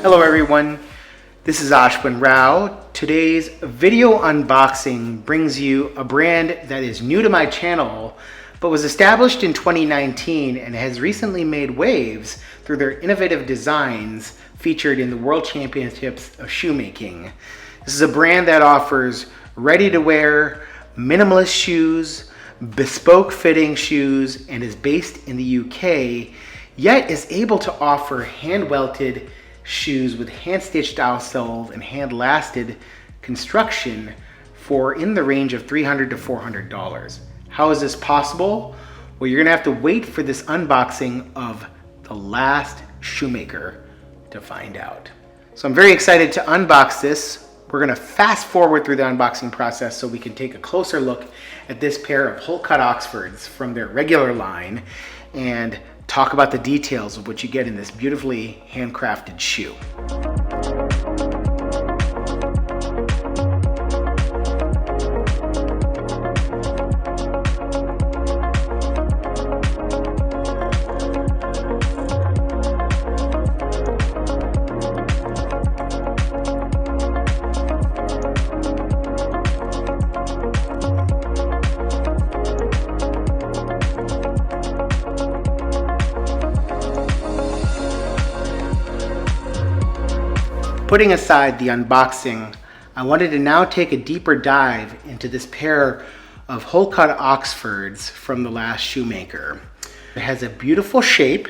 Hello everyone, this is Ashwin Rao. Today's video unboxing brings you a brand that is new to my channel, but was established in 2019 and has recently made waves through their innovative designs featured in the World Championships of Shoemaking. This is a brand that offers ready-to-wear, minimalist shoes, bespoke fitting shoes, and is based in the UK, yet is able to offer hand-welted shoes with hand-stitched outsoles and hand-lasted construction for in the range of $300 to $400. How is this possible? Well, you're gonna have to wait for this unboxing of the last Shoemaker to find out. So I'm very excited to unbox this. We're gonna fast forward through the unboxing process so we can take a closer look at this pair of hole-cut Oxfords from their regular line and talk about the details of what you get in this beautifully handcrafted shoe. Putting aside the unboxing, I wanted to now take a deeper dive into this pair of hole-cut Oxfords from the last Shoemaker. It has a beautiful shape.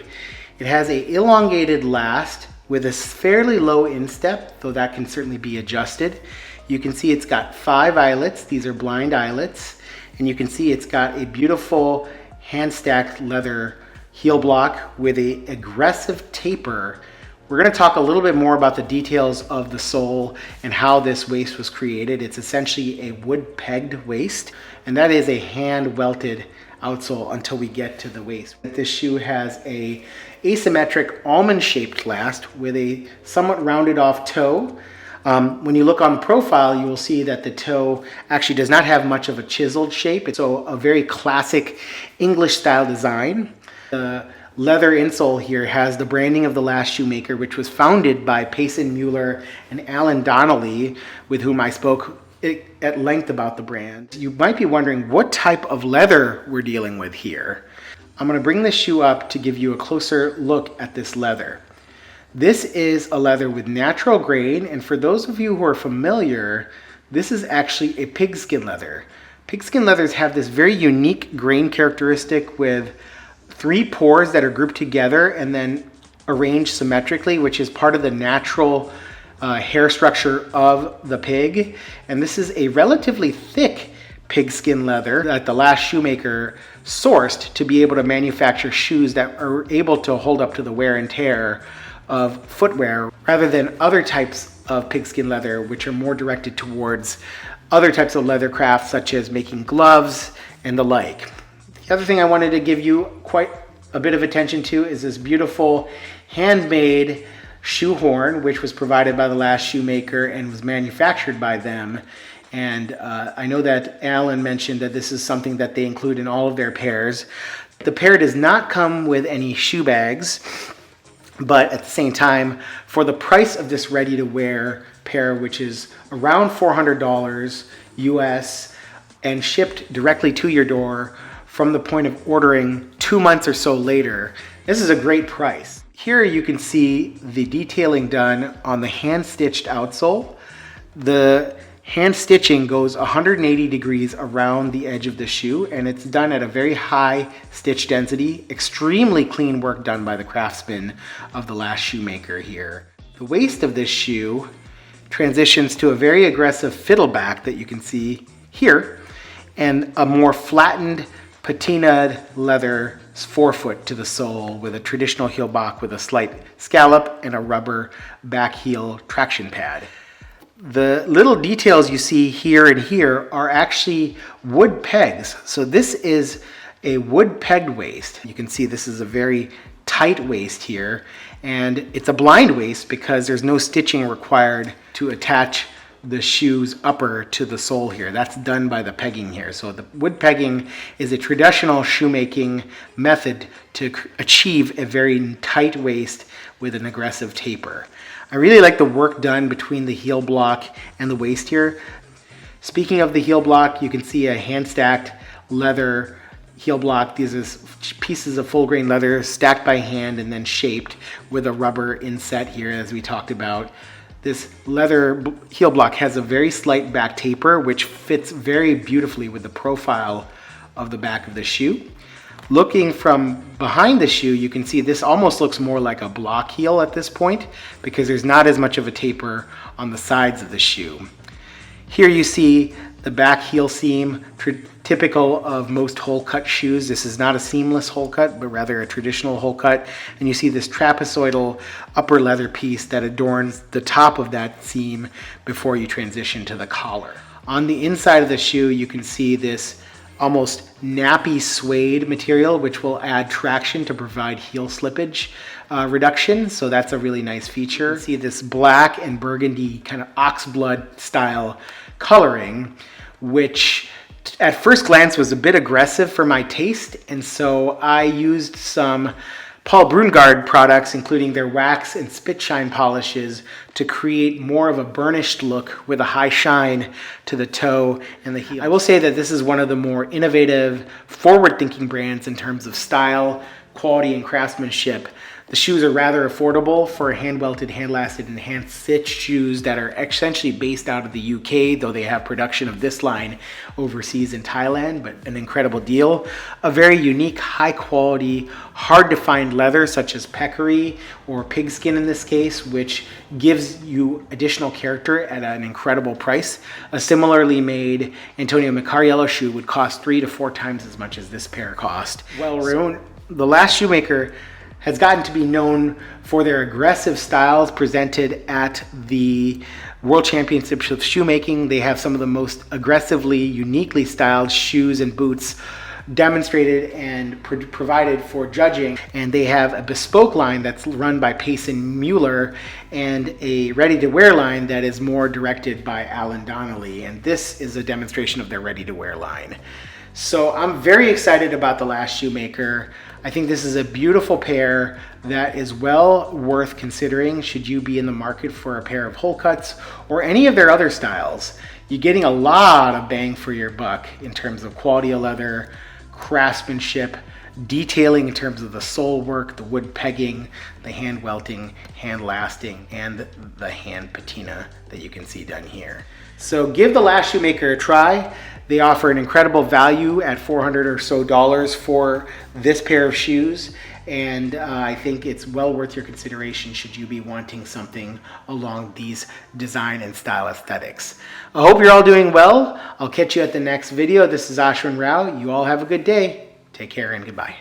It has an elongated last with a fairly low instep, though that can certainly be adjusted. You can see it's got 5 eyelets. These are blind eyelets. And you can see it's got a beautiful hand-stacked leather heel block with an aggressive taper. We're going to talk a little bit more about the details of the sole and how this waist was created. It's essentially a wood-pegged waist, and that is a hand-welted outsole until we get to the waist. This shoe has a asymmetric almond-shaped last with a somewhat rounded off toe. When you look on the profile, you will see that the toe actually does not have much of a chiseled shape. It's a very classic English-style design. The leather insole here has the branding of the last Shoemaker, which was founded by Payson Mueller and Alan Donnelly, with whom I spoke at length about the brand. You might be wondering what type of leather we're dealing with here. I'm going to bring this shoe up to give you a closer look at this leather. This is a leather with natural grain, and for those of you who are familiar, this is actually a pigskin leather. Pigskin leathers have this very unique grain characteristic with 3 pores that are grouped together and then arranged symmetrically, which is part of the natural hair structure of the pig. And this is a relatively thick pigskin leather that the last Shoemaker sourced to be able to manufacture shoes that are able to hold up to the wear and tear of footwear, rather than other types of pigskin leather, which are more directed towards other types of leather crafts, such as making gloves and the like. The other thing I wanted to give you quite a bit of attention to is this beautiful handmade shoe horn, which was provided by the last Shoemaker and was manufactured by them. And I know that Alan mentioned that this is something that they include in all of their pairs. The pair does not come with any shoe bags, but at the same time, for the price of this ready-to-wear pair, which is around $400 US and shipped directly to your door from the point of ordering 2 months or so later, this is a great price. Here you can see the detailing done on the hand-stitched outsole. The hand stitching goes 180 degrees around the edge of the shoe, and it's done at a very high stitch density. Extremely clean work done by the craftsman of the last Shoemaker here. The waist of this shoe transitions to a very aggressive fiddleback that you can see here, and a more flattened patinaed leather forefoot to the sole with a traditional heel block with a slight scallop and a rubber back heel traction pad. The little details you see here and here are actually wood pegs. So this is a wood pegged waist. You can see this is a very tight waist here, and it's a blind waist because there's no stitching required to attach the shoe's upper to the sole here. That's done by the pegging here. So the wood pegging is a traditional shoemaking method to achieve a very tight waist with an aggressive taper. I really like the work done between the heel block and the waist here. Speaking of the heel block, you can see a hand-stacked leather heel block. These are pieces of full grain leather stacked by hand and then shaped with a rubber inset here, as we talked about. This leather heel block has a very slight back taper, which fits very beautifully with the profile of the back of the shoe. Looking from behind the shoe, you can see this almost looks more like a block heel at this point because there's not as much of a taper on the sides of the shoe. Here you see the back heel seam, typical of most hole cut shoes. This is not a seamless hole cut, but rather a traditional hole cut. And you see this trapezoidal upper leather piece that adorns the top of that seam before you transition to the collar. On the inside of the shoe, you can see this almost nappy suede material, which will add traction to provide heel slippage reduction. So that's a really nice feature. You see this black and burgundy kind of oxblood style coloring, which at first glance was a bit aggressive for my taste. And so I used some Paul Brungard products, including their wax and spit shine polishes, to create more of a burnished look with a high shine to the toe and the heel. I will say that this is one of the more innovative, forward-thinking brands in terms of style, quality, and craftsmanship. The shoes are rather affordable for hand-welted, hand-lasted, and hand-stitched shoes that are essentially based out of the UK, though they have production of this line overseas in Thailand, but an incredible deal. A very unique, high-quality, hard-to-find leather, such as peccary or pigskin in this case, which gives you additional character at an incredible price. A similarly made Antonio Macariello shoe would cost 3 to 4 times as much as this pair cost. Well, the last Shoemaker has gotten to be known for their aggressive styles presented at the World Championships of Shoemaking. They have some of the most aggressively, uniquely styled shoes and boots demonstrated and provided for judging. And they have a bespoke line that's run by Payson Mueller and a ready-to-wear line that is more directed by Alan Donnelly. And this is a demonstration of their ready-to-wear line. So I'm very excited about the last Shoemaker. I think this is a beautiful pair that is well worth considering should you be in the market for a pair of hole cuts or any of their other styles. You're getting a lot of bang for your buck in terms of quality of leather, craftsmanship, detailing in terms of the sole work, the wood pegging, the hand welting, hand lasting, and the hand patina that you can see done here. So give the last Shoemaker a try. They offer an incredible value at $400 or so for this pair of shoes, and I think it's well worth your consideration should you be wanting something along these design and style aesthetics. I hope you're all doing well. I'll catch you at the next video. This is Ashwin Rao. You all have a good day. Take care and goodbye.